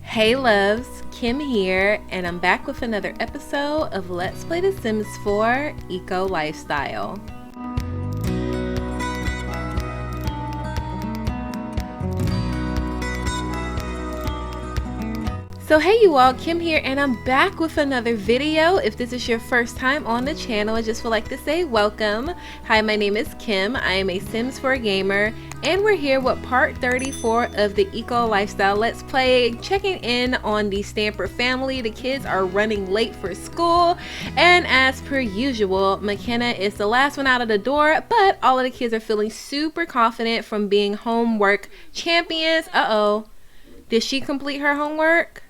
Hey loves, Kim here, and I'm back with another episode of Let's Play The Sims 4 Eco Lifestyle. So hey you all, Kim here, and I'm back with another video. If this is your first time on the channel, I just would like to say welcome. Hi, my name is Kim. I am a Sims 4 gamer, and we're here with part 34 of the Eco Lifestyle Let's Play, checking in on the Stamper family. The kids are running late for school, and as per usual, McKenna is the last one out of the door, but all of the kids are feeling super confident from being homework champions. Did she complete her homework?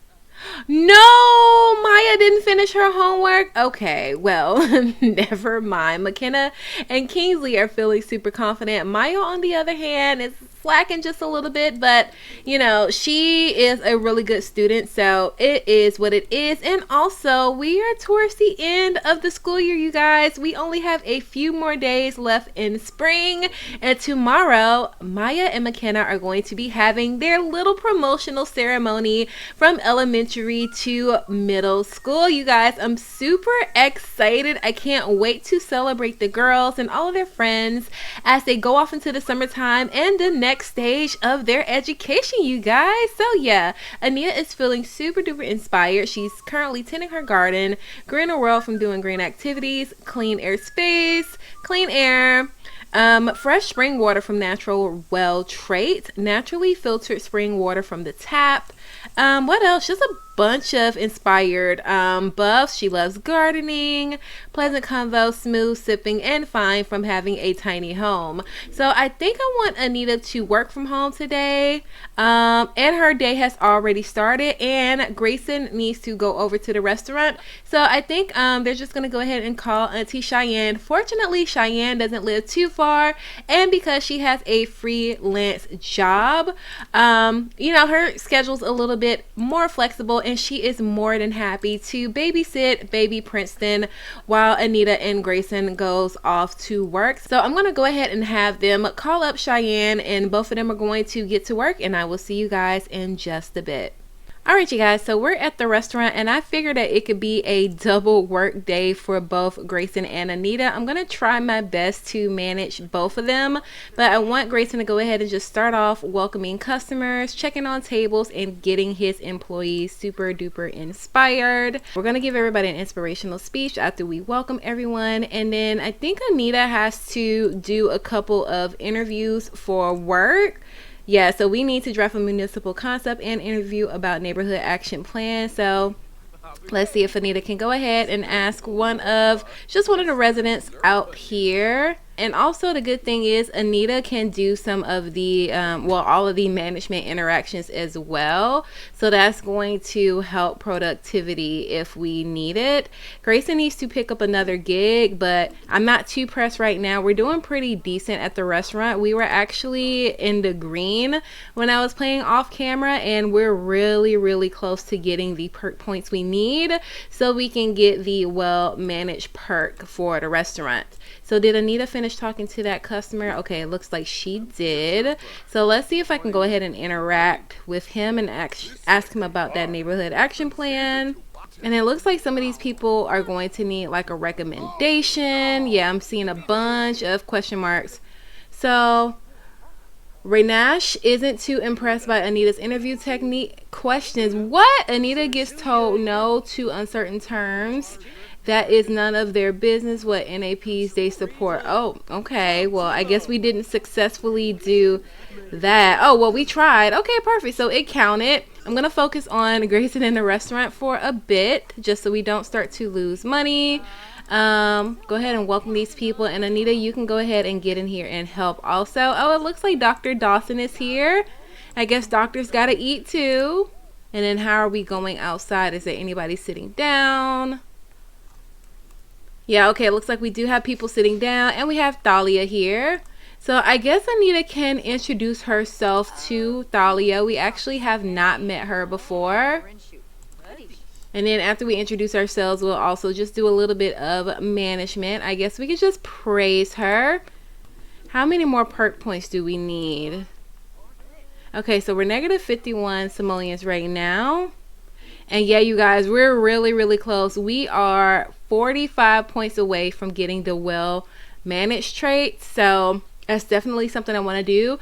No, Mya didn't finish her homework. Okay, well, never mind. McKenna and Kingsley are feeling super confident. Mya, on the other hand, is slacking just a little bit, but you know, she is a really good student, so it is what it is. And also, we are towards the end of the school year, you guys. We only have a few more days left in spring, and tomorrow Mya and McKenna are going to be having their little promotional ceremony from elementary to middle school. You guys, I'm super excited. I can't wait to celebrate the girls and all of their friends as they go off into the summertime and the next stage of their education, you guys. So yeah, Anita is feeling super duper inspired. She's currently tending her garden, greening the world from doing green activities, clean air space, clean air, fresh spring water from natural well trait, naturally filtered spring water from the tap. What else? Just a bunch of inspired buffs. She loves gardening, pleasant convo, smooth sipping, and fine from having a tiny home. So I think I want Anita to work from home today, and her day has already started, and Grayson needs to go over to the restaurant. So I think they're just gonna go ahead and call Auntie Cheyenne. Fortunately, Cheyenne doesn't live too far, and because she has a freelance job, you know, her schedule's a little bit more flexible, and she is more than happy to babysit baby Princeton while Anita and Grayson goes off to work. So I'm going to go ahead and have them call up Cheyenne, and both of them are going to get to work, and I will see you guys in just a bit. Alright you guys, so we're at the restaurant, and I figured that it could be a double work day for both Grayson and Anita. I'm going to try my best to manage both of them, but I want Grayson to go ahead and just start off welcoming customers, checking on tables, and getting his employees super duper inspired. We're going to give everybody an inspirational speech after we welcome everyone, and then I think Anita has to do a couple of interviews for work. Yeah, so we need to draft a municipal concept and interview about neighborhood action plan. So let's see if Anita can go ahead and ask one of the residents out here. And also the good thing is Anita can do some of the, all of the management interactions as well. So that's going to help productivity if we need it. Grayson needs to pick up another gig, but I'm not too pressed right now. We're doing pretty decent at the restaurant. We were actually in the green when I was playing off camera, and we're really, really close to getting the perk points we need so we can get the well-managed perk for the restaurant. So did Anita finish talking to that customer? Okay, it looks like she did. So let's see if I can go ahead and interact with him and ask him about that neighborhood action plan. And it looks like some of these people are going to need like a recommendation. Yeah, I'm seeing a bunch of question marks. So Renash isn't too impressed by Anita's interview technique questions. What? Anita gets told no to uncertain terms. That is none of their business what NAPs they support. Oh, okay. Well, I guess we didn't successfully do that. Oh, well, we tried. Okay, perfect. So it counted. I'm going to focus on Grayson in the restaurant for a bit, just so we don't start to lose money. Go ahead and welcome these people. And Anita, you can go ahead and get in here and help also. Oh, it looks like Dr. Dawson is here. I guess doctors got to eat too. And then how are we going outside? Is there anybody sitting down? Yeah, okay, it looks like we do have people sitting down, and we have Thalia here. So I guess Anita can introduce herself to Thalia. We actually have not met her before. And then after we introduce ourselves, we'll also just do a little bit of management. I guess we could just praise her. How many more perk points do we need? Okay, so we're negative 51 simoleons right now. And yeah, you guys, we're really, really close. We are 45 points away from getting the well managed trait. So that's definitely something I want to do.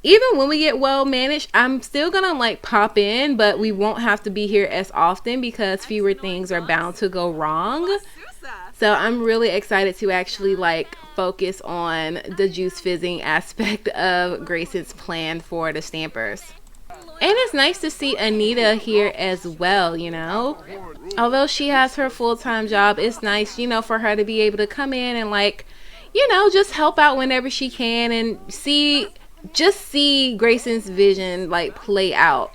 Even when we get well managed, I'm still gonna like pop in, but we won't have to be here as often because fewer things are bound to go wrong. So I'm really excited to actually like focus on the juice fizzing aspect of Grayson's plan for the stampers. And it's nice to see Anita here as well, you know. Although she has her full-time job, it's nice, you know, for her to be able to come in and like, you know, just help out whenever she can and see Grayson's vision like play out.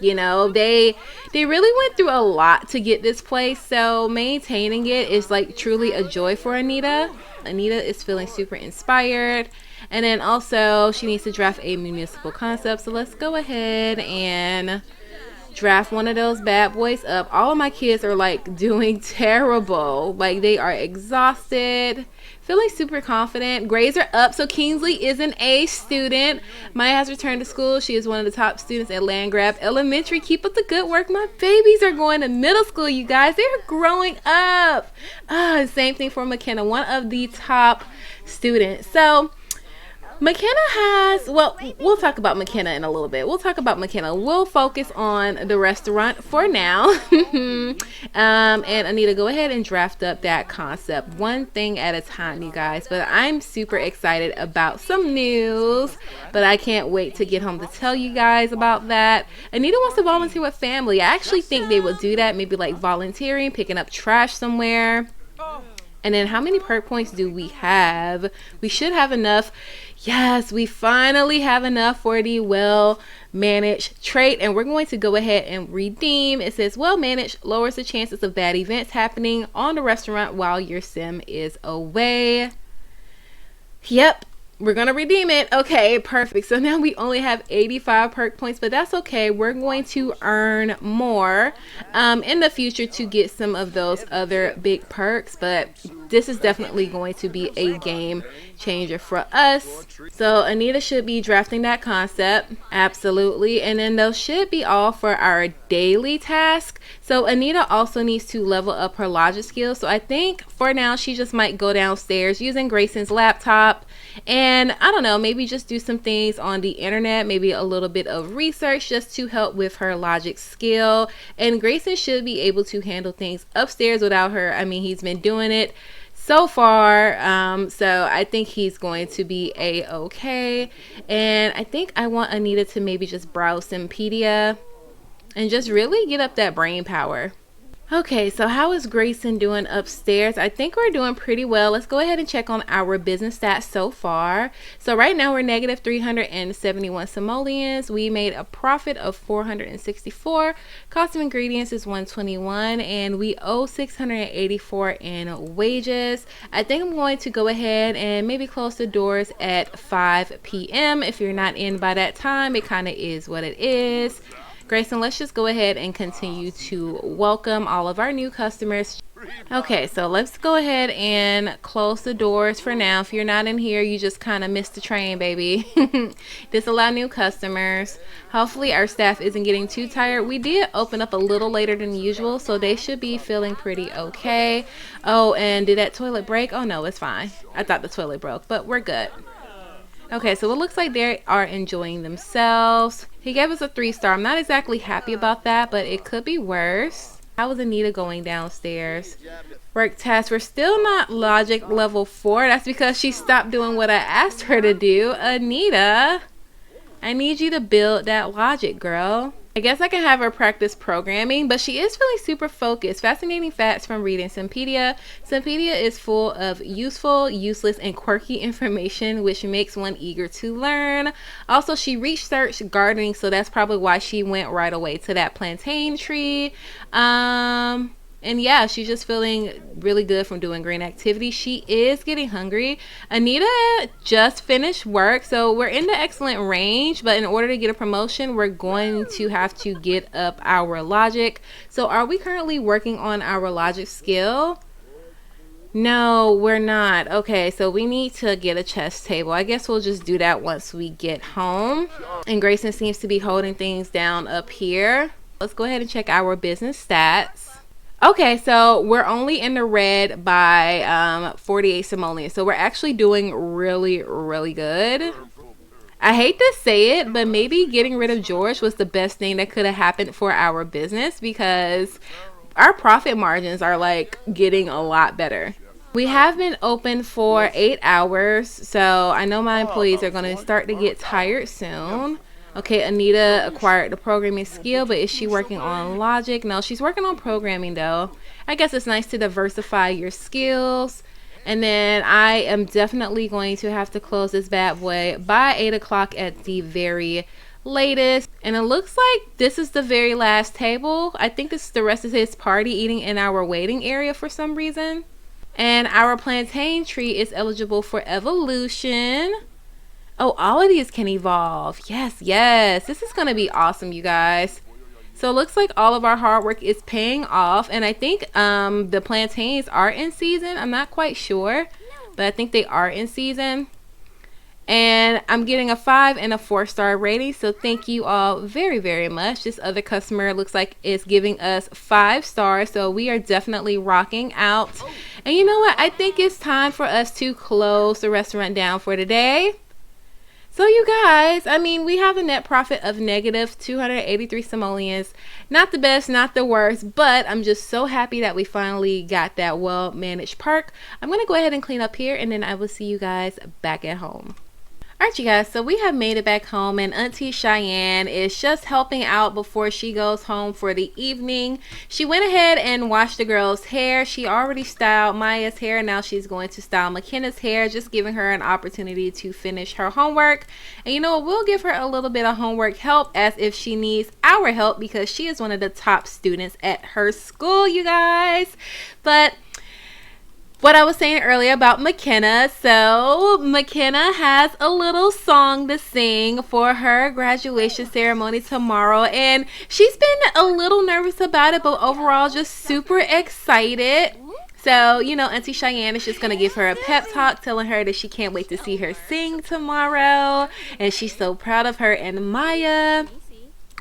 You know, they really went through a lot to get this place, so maintaining it is like truly a joy for Anita. Anita is feeling super inspired, and then also she needs to draft a municipal concept. So let's go ahead and draft one of those bad boys up. All of my kids are like doing terrible, like they are exhausted. Feeling super confident. Grades are up, so Kingsley is an A student. Maya has returned to school. She is one of the top students at Landgrab Elementary. Keep up the good work. My babies are going to middle school, you guys. They're growing up. Same thing for McKenna, one of the top students. So McKenna has, well, we'll talk about McKenna in a little bit. We'll focus on the restaurant for now. And Anita, go ahead and draft up that concept one thing at a time, you guys. But I'm super excited about some news, but I can't wait to get home to tell you guys about that. Anita wants to volunteer with family. I actually think they would do that, maybe like volunteering, picking up trash somewhere. And then how many perk points do we have? We should have enough. Yes, we finally have enough for the well managed trait, and we're going to go ahead and redeem. It says well managed lowers the chances of bad events happening on the restaurant while your sim is away. Yep, we're gonna redeem it. Okay, perfect. So now we only have 85 perk points, but that's okay. We're going to earn more in the future to get some of those other big perks, but this is definitely going to be a game changer for us. So Anita should be drafting that concept. Absolutely. And then those should be all for our daily task. So Anita also needs to level up her logic skills. So I think for now she just might go downstairs using Grayson's laptop and I don't know, maybe just do some things on the internet, maybe a little bit of research just to help with her logic skill. And Grayson should be able to handle things upstairs without her. I mean, he's been doing it so far, so I think he's going to be a-okay. And I think I want Anita to maybe just browse Simpedia and just really get up that brain power. Okay, so how is Grayson doing upstairs? I think we're doing pretty well. Let's go ahead and check on our business stats so far. So right now we're negative 371 simoleons. We made a profit of 464. Cost of ingredients is 121, and we owe 684 in wages. I think I'm going to go ahead and maybe close the doors at 5 p.m. If you're not in by that time, it kind of is what it is. Grayson, let's just go ahead and continue to welcome all of our new customers. Okay, so let's go ahead and close the doors for now. If you're not in here, you just kind of missed the train, baby. Disallow new customers. Hopefully our staff isn't getting too tired. We did open up a little later than usual, so they should be feeling pretty okay. Oh, and did that toilet break? Oh no, it's fine. I thought the toilet broke, but we're good. Okay, so it looks like they are enjoying themselves. He gave us a 3-star. I'm not exactly happy about that, but it could be worse. How is Anita going downstairs? Work task. We're still not logic level 4. That's because she stopped doing what I asked her to do. Anita, I need you to build that logic, girl. I guess I can have her practice programming, but she is feeling super focused. Fascinating facts from reading Simpedia. Simpedia is full of useful, useless, and quirky information, which makes one eager to learn. Also, she researched gardening, so that's probably why she went right away to that plantain tree. And yeah, she's just feeling really good from doing green activities. She is getting hungry. Anita just finished work, so we're in the excellent range, but in order to get a promotion, we're going to have to get up our logic. So are we currently working on our logic skill? No, we're not. Okay, so we need to get a chess table. I guess we'll just do that once we get home. And Grayson seems to be holding things down up here. Let's go ahead and check our business stats. Okay, so we're only in the red by 48 simoleons. So we're actually doing really, really good. I hate to say it, but maybe getting rid of George was the best thing that could have happened for our business, because our profit margins are like getting a lot better. We have been open for 8 hours, so I know my employees are going to start to get tired soon. Okay, Anita acquired the programming skill, but is she working on logic? No, she's working on programming though. I guess it's nice to diversify your skills. And then I am definitely going to have to close this bad boy by 8 o'clock at the very latest. And it looks like this is the very last table. I think this is the rest of his party eating in our waiting area for some reason. And our plantain tree is eligible for evolution. Oh, all of these can evolve. Yes, yes. This is going to be awesome, you guys. So it looks like all of our hard work is paying off. And I think the plantains are in season. I'm not quite sure, but I think they are in season. And I'm getting a 5 and a 4-star rating. So thank you all very, very much. This other customer looks like is giving us 5 stars. So we are definitely rocking out. And you know what? I think it's time for us to close the restaurant down for today. So you guys, I mean, we have a net profit of negative 283 simoleons. Not the best, not the worst, but I'm just so happy that we finally got that well-managed park. I'm going to go ahead and clean up here, and then I will see you guys back at home. Alright, you guys, so we have made it back home, and Auntie Cheyenne is just helping out before she goes home for the evening. She went ahead and washed the girls' hair. She already styled Maya's hair. Now she's going to style McKenna's hair, just giving her an opportunity to finish her homework. And you know what? We'll give her a little bit of homework help as if she needs our help, because she is one of the top students at her school, you guys. But what I was saying earlier about McKenna, so McKenna has a little song to sing for her graduation ceremony tomorrow, and she's been a little nervous about it, but overall just super excited. So, you know, Auntie Cheyenne is just going to give her a pep talk, telling her that she can't wait to see her sing tomorrow, and she's so proud of her and Mya.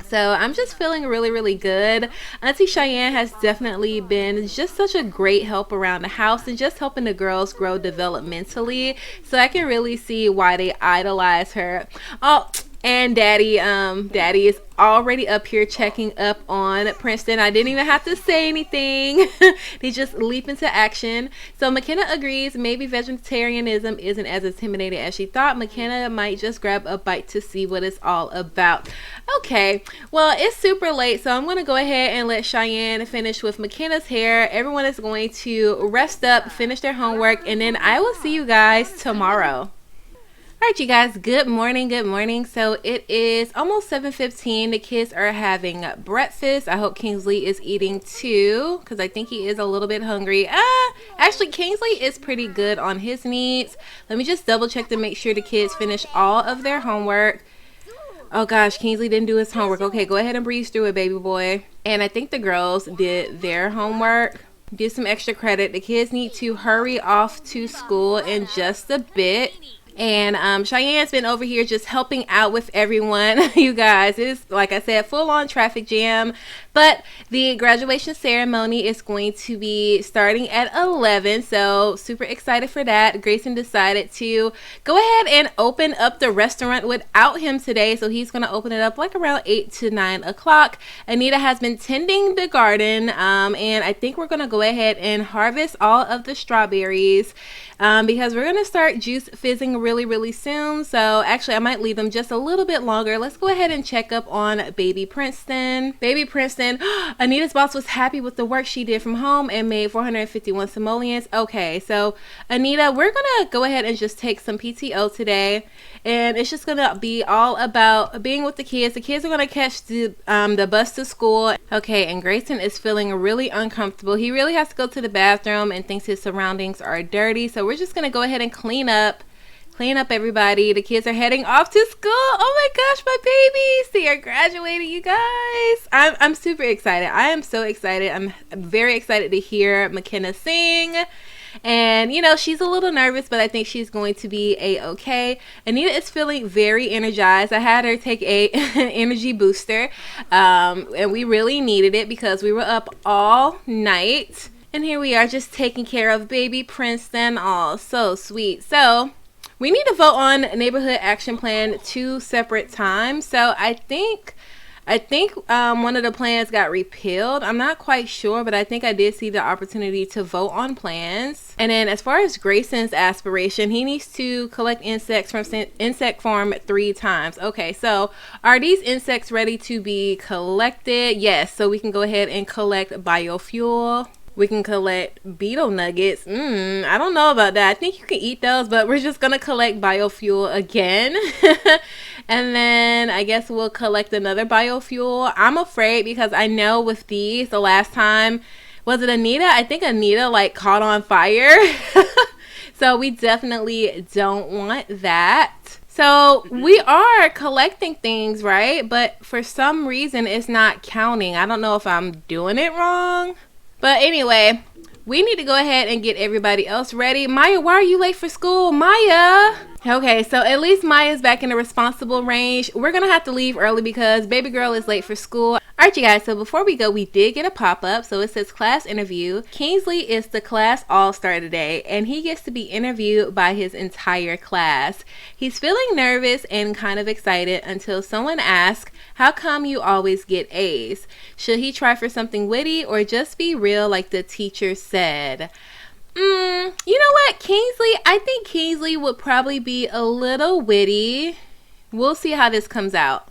So I'm just feeling really, really good. Auntie Cheyenne has definitely been just such a great help around the house and just helping the girls grow developmentally. So I can really see why they idolize her. Oh, and Daddy is already up here checking up on Princeton. I didn't even have to say anything. They just leap into action. So McKenna agrees maybe vegetarianism isn't as intimidating as she thought. McKenna might just grab a bite to see what it's all about. Okay, well, it's super late, so I'm going to go ahead and let Cheyenne finish with McKenna's hair. Everyone is going to rest up, finish their homework, and then I will see you guys tomorrow. Alright, you guys, good morning, good morning. So it is almost 7:15. The kids are having breakfast. I hope Kingsley is eating too, because I think he is a little bit hungry. Actually, Kingsley is pretty good on his needs. Let me just double check to make sure the kids finish all of their homework. Oh gosh, Kingsley didn't do his homework. Okay, go ahead and breeze through it, baby boy. And I think the girls did their homework. Did some extra credit. The kids need to hurry off to school in just a bit. And Cheyenne's been over here just helping out with everyone. You guys, it's like I said, full on traffic jam. But the graduation ceremony is going to be starting at 11, so super excited for that. Grayson decided to go ahead and open up the restaurant without him today, so he's going to open it up like around 8 to 9 o'clock. Anita has been tending the garden, and I think we're going to go ahead and harvest all of the strawberries because we're going to start juice fizzing really, really soon. So actually, I might leave them just a little bit longer. Let's go ahead and check up on baby Princeton. Baby Princeton, Anita's boss was happy with the work she did from home and made 451 simoleons. Okay, so Anita, we're gonna go ahead and just take some PTO today, and it's just gonna be all about being with the kids. The kids are gonna catch the bus to school. Okay, and Grayson is feeling really uncomfortable. He really has to go to the bathroom and thinks his surroundings are dirty, so we're just gonna go ahead and clean up everybody. The kids are heading off to school. Oh my gosh, my babies, they are graduating, you guys. I'm super excited. I am so excited. I'm very excited to hear McKenna sing. And, you know, she's a little nervous, but I think she's going to be a-okay. Anita is feeling very energized. I had her take a energy booster, and we really needed it because we were up all night. And here we are just taking care of baby Princeton. Oh, so sweet. So we need to vote on neighborhood action plan 2 separate times. So I think one of the plans got repealed. I'm not quite sure, but I think I did see the opportunity to vote on plans. And then as far as Grayson's aspiration, he needs to collect insects from insect farm 3 times. Okay, so are these insects ready to be collected? Yes, so we can go ahead and collect biofuel. We can collect beetle nuggets. I don't know about that. I think you can eat those, but we're just gonna collect biofuel again. And then I guess we'll collect another biofuel. I'm afraid because I know with these, the last time, was it Anita? I think Anita like caught on fire. So we definitely don't want that. So we are collecting things, right? But for some reason it's not counting. I don't know if I'm doing it wrong. But anyway, we need to go ahead and get everybody else ready. Mya, why are you late for school? Mya! Okay, so at least Maya's back in the responsible range. We're going to have to leave early because baby girl is late for school. Alright, you guys, so before we go, we did get a pop-up. So it says class interview. Kingsley is the class all-star today, and he gets to be interviewed by his entire class. He's feeling nervous and kind of excited until someone asks, how come you always get A's? Should he try for something witty or just be real like the teacher said? You know what, Kingsley? I think Kingsley would probably be a little witty. We'll see how this comes out.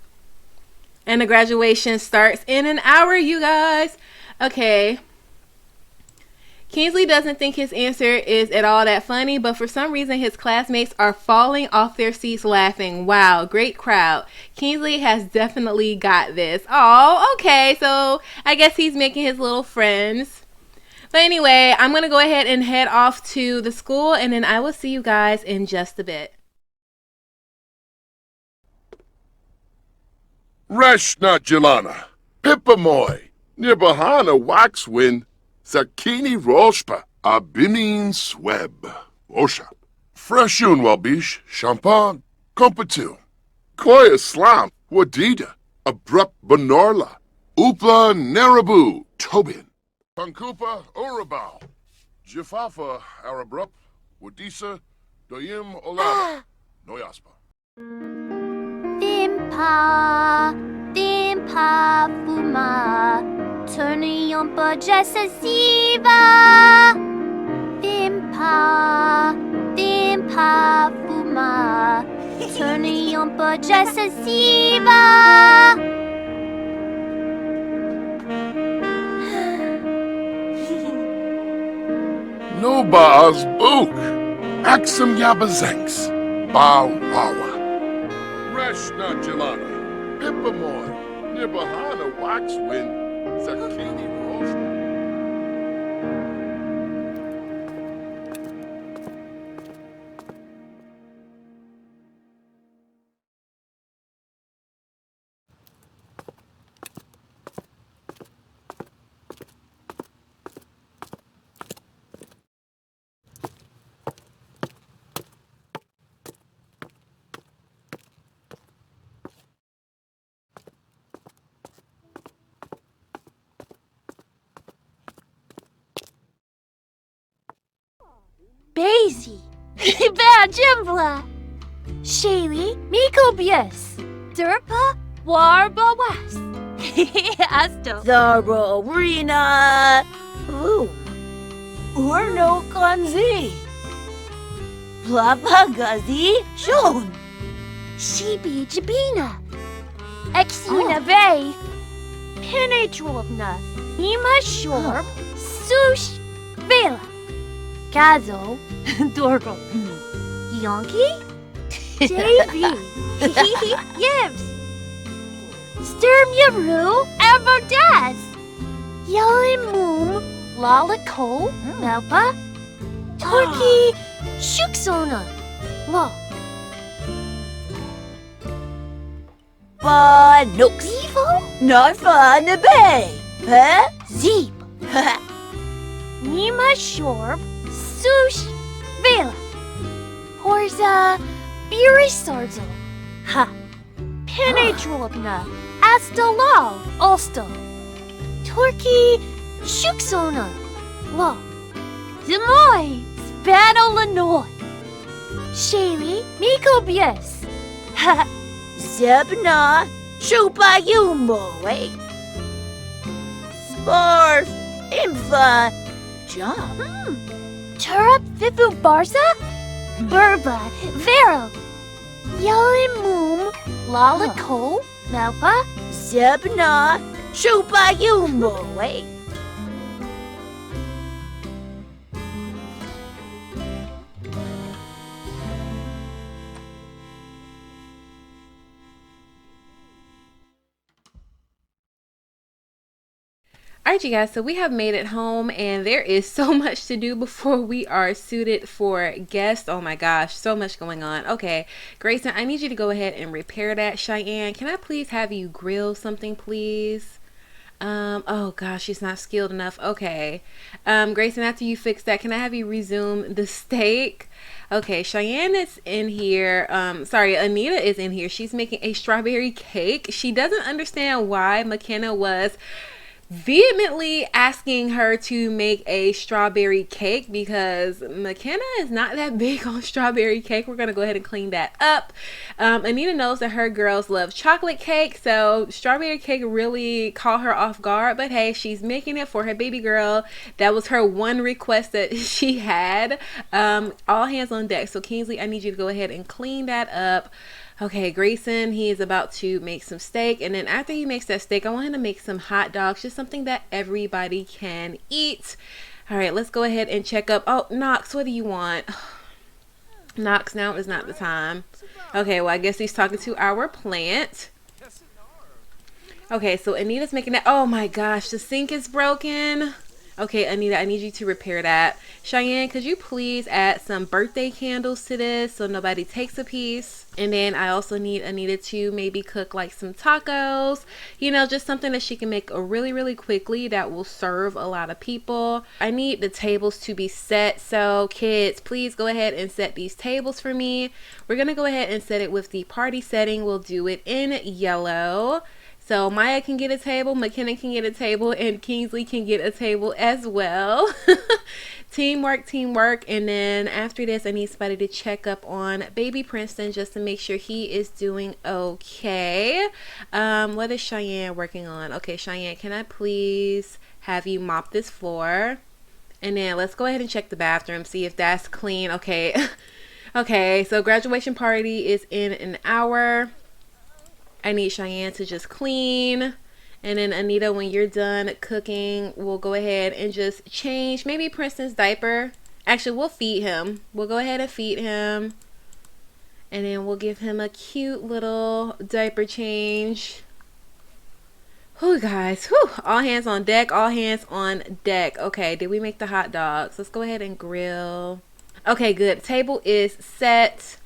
And the graduation starts in an hour, you guys. Okay. Kingsley doesn't think his answer is at all that funny, but for some reason his classmates are falling off their seats laughing. Wow, great crowd. Kingsley has definitely got this. Oh, okay. So I guess he's making his little friends. But anyway, I'm going to go ahead and head off to the school, and then I will see you guys in just a bit. Reshna Jelana, Pippamoy, Nibahana Waxwin, Zakini Roshpa, Abinin Sweb, Osha, Freshun Wabish, Champagne, Compatu, Koya Slam, Wadida, Abrupt Banorla, Upla Narabu, Tobin, Pankupa Orabao, Jifafa Arabrup, Wadisa, Doyim Olava, Noyaspa. Dimpa, Fuma, turning on Bajasa Siva. Dimpa, Fuma, turning on Bajasa Siva. No Ba's Book, Axum Yabazanks, Ba Wawa. Reshna Jelana, Pippamoy, Nibahana Waxwin, Zakini Roshna. Basie, Bajimvla, Shaylee, Mikobius, Durpa, Warba West, Asto, Zarba Arena, Ooh, Urno Kanzi, Plapa Gazi, Shun, Shibi Jabina, Exuna Bay, Penetrovna, Ima Shorb, Sush, Vela. Kazo, Dorgo, Yonki, JV, Yibs, Sturm Yaru, Everdaz, Yelling Moom, Lalico, Melpa, Turkey, Shuksona, Lo. Ba Nooks, Evo, Narfa Nabe, Zeep, Nima Shorb, Sush, Vela. Horza, Birisarzo. Ha. Penedrovna, Astalal, Osto. Turkey, Shuksona. La. Demoy, Spano Lanoy. Shaylee, Miko Bies. Ha. Zebna, Shupayumo, Sparf, Infa, Jump. Turap Vipu Barza? Burba, Vero. Yalimum, Lalaco, Melpa, Zebna, Shupayumo, Alright you guys, so we have made it home and there is so much to do before we are suited for guests. Oh my gosh, so much going on. Okay, Grayson, I need you to go ahead and repair that. Cheyenne, can I please have you grill something, please? Oh gosh, she's not skilled enough. Okay. Grayson, after you fix that, can I have you resume the steak? Okay, Cheyenne is in here. Sorry, Anita is in here. She's making a strawberry cake. She doesn't understand why McKenna was vehemently asking her to make a strawberry cake because McKenna is not that big on strawberry cake. We're gonna go ahead and clean that up. Anita knows that her girls love chocolate cake, so strawberry cake really caught her off guard, but hey, she's making it for her baby girl. That was her one request that she had. All hands on deck. So Kingsley, I need you to go ahead and clean that up. Okay, Grayson, he is about to make some steak, and then after he makes that steak, I want him to make some hot dogs, just something that everybody can eat. All right, let's go ahead and check up. Oh, Knox, what do you want? Knox, now is not the time. Okay, well, I guess he's talking to our plant. Okay, so Anita's making that. Oh my gosh, the sink is broken. Okay, Anita, I need you to repair that. Cheyenne, could you please add some birthday candles to this so nobody takes a piece? And then I also need Anita to maybe cook like some tacos, you know, just something that she can make really quickly that will serve a lot of people. I need the tables to be set, so kids, please go ahead and set these tables for me. We're gonna go ahead and set it with the party setting. We'll do it in yellow. So Mya can get a table, McKenna can get a table, and Kingsley can get a table as well. Teamwork, teamwork. And then after this, I need somebody to check up on baby Princeton just to make sure he is doing okay. What is Cheyenne working on? Okay, Cheyenne, can I please have you mop this floor? And then let's go ahead and check the bathroom, see if that's clean. Okay. Okay, so graduation party is in an hour. I need Cheyenne to just clean. And then Anita, when you're done cooking, we'll go ahead and just change maybe Princeton's diaper. Actually, we'll feed him. We'll go ahead and feed him. And then we'll give him a cute little diaper change. Whew, guys. Whew. All hands on deck. All hands on deck. Okay, did we make the hot dogs? Let's go ahead and grill. Okay, good. The table is set.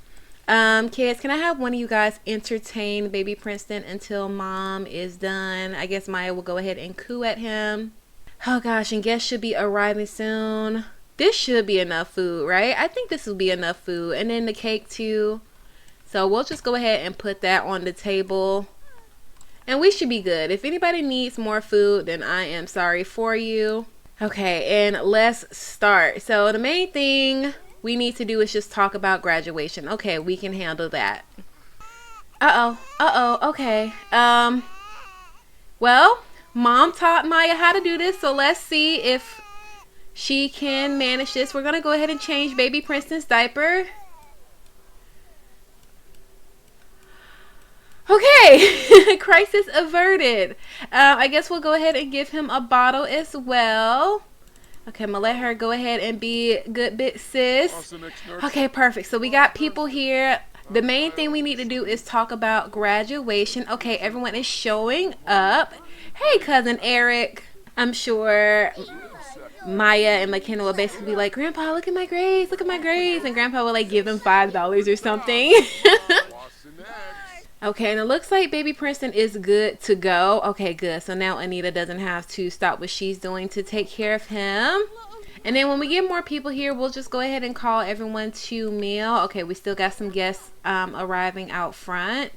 Kids, can I have one of you guys entertain baby Princeton until mom is done? I guess Mya will go ahead and coo at him. Oh gosh, and guests should be arriving soon. This should be enough food, right? I think this will be enough food. And then the cake too. So we'll just go ahead and put that on the table. And we should be good. If anybody needs more food, then I am sorry for you. Okay, and let's start. So the main thing we need to do is just talk about graduation. Okay, we can handle that. Okay. Well, mom taught Mya how to do this, so let's see if she can manage this. We're gonna go ahead and change baby Princeton's diaper. Okay, crisis averted. I guess we'll go ahead and give him a bottle as well. Okay, I'm gonna let her go ahead and be a good bit sis. Okay, perfect. So we got people here. The main thing we need to do is talk about graduation. Okay, everyone is showing up. Hey, cousin Eric. I'm sure Mya and McKenna will basically be like, Grandpa, look at my grades, look at my grades. And Grandpa will like give them $5 or something. Okay, and it looks like baby Princeton is good to go. Okay, good. So now Anita doesn't have to stop what she's doing to take care of him. And then when we get more people here, we'll just go ahead and call everyone to meal. Okay, we still got some guests arriving out front.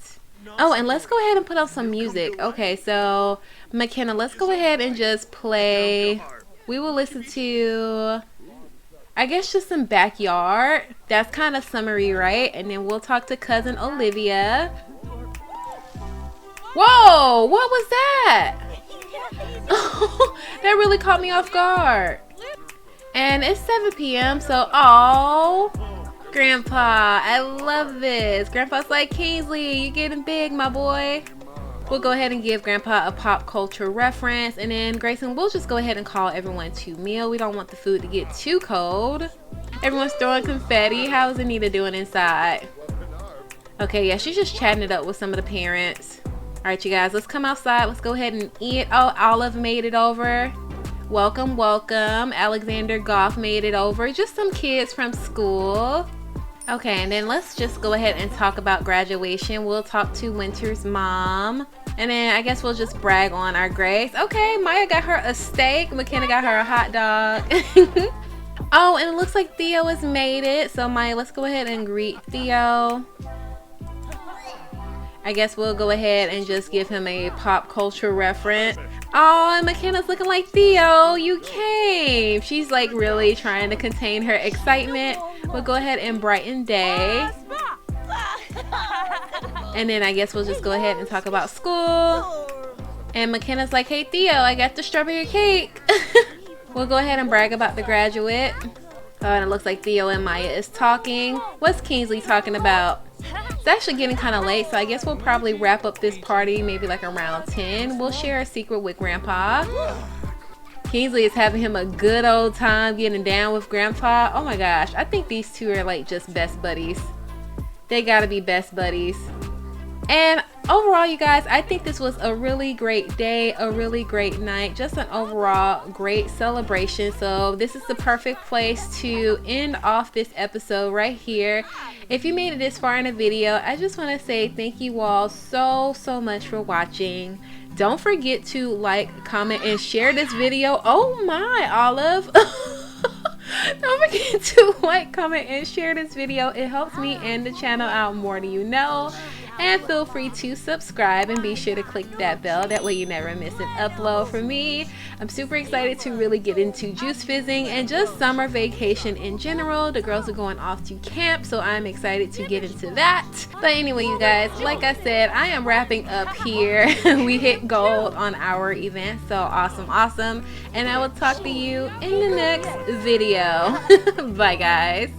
Oh, and let's go ahead and put up some music. Okay, so McKenna, let's go ahead and just play. We will listen to, I guess, just some Backyard. That's kind of summery, right? And then we'll talk to cousin Olivia. Whoa, what was that? That really caught me off guard. And it's 7 p.m. so, oh, Grandpa, I love this. Grandpa's like, Kingsley, you getting big, my boy. We'll go ahead and give Grandpa a pop culture reference. And then Grayson, we'll just go ahead and call everyone to meal. We don't want the food to get too cold. Everyone's throwing confetti. How's Anita doing inside? Okay, yeah, she's just chatting it up with some of the parents. All right, you guys, let's come outside. Let's go ahead and eat. Oh, Olive made it over. Welcome, welcome. Alexander Goff made it over. Just some kids from school. Okay, and then let's just go ahead and talk about graduation. We'll talk to Winter's mom. And then I guess we'll just brag on our grades. Okay, Maya got her a steak. McKenna got her a hot dog. Oh, and it looks like Theo has made it. So Maya, let's go ahead and greet Theo. I guess we'll go ahead and just give him a pop culture reference. Oh, and McKenna's looking like, Theo, you came. She's like really trying to contain her excitement. We'll go ahead and brighten day. And then I guess we'll just go ahead and talk about school. And McKenna's like, hey, Theo, I got the strawberry cake. We'll go ahead and brag about the graduate. Oh, and it looks like Theo and Maya is talking. What's Kingsley talking about? It's actually getting kind of late, so I guess we'll probably wrap up this party maybe like around 10. We'll share a secret with Grandpa. Kingsley is having him a good old time getting down with Grandpa. Oh my gosh, I think these two are like just best buddies. They gotta be best buddies. And overall, you guys, I think this was a really great day, a really great night, just an overall great celebration. So this is the perfect place to end off this episode right here. If you made it this far in the video, I just want to say thank you all so much for watching. Don't forget to like, comment, and share this video. Oh my, Olive. Don't forget to like, comment, and share this video. It helps me and the channel out more than you know. And feel free to subscribe and be sure to click that bell. That way you never miss an upload from me. I'm super excited to really get into juice fizzing and just summer vacation in general. The girls are going off to camp, so I'm excited to get into that. But anyway, you guys, like I said, I am wrapping up here. We hit gold on our event, so awesome. And I will talk to you in the next video. Bye, guys.